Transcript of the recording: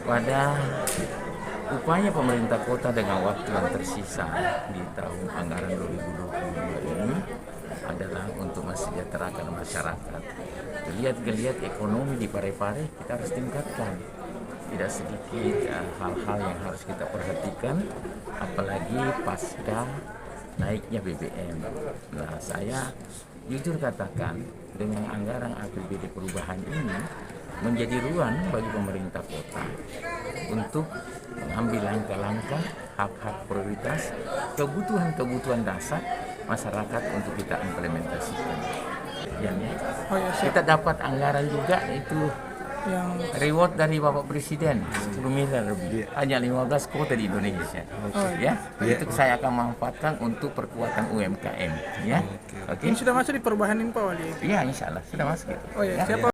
pada upaya pemerintah kota dengan waktu yang tersisa di tahun anggaran 2022 ini adalah untuk mensejahterakan masyarakat. Geliat-geliat ekonomi di Parepare kita harus tingkatkan. Tidak sedikit hal-hal yang harus kita perhatikan, apalagi pasca naiknya BBM. Nah, saya jujur katakan dengan anggaran APBD perubahan ini menjadi ruang bagi pemerintah kota untuk mengambil langkah-langkah, hak-hak prioritas, kebutuhan-kebutuhan dasar masyarakat untuk kita implementasikan. Kita dapat anggaran juga itu yang reward dari Bapak Presiden 10 miliar lebih, hanya 15 kota di Indonesia. Itu saya akan manfaatkan untuk perkuatan UMKM. Oke. Ini sudah masuk di perubahan ini Pak Wali? Iya, insya Allah sudah masuk. Siapa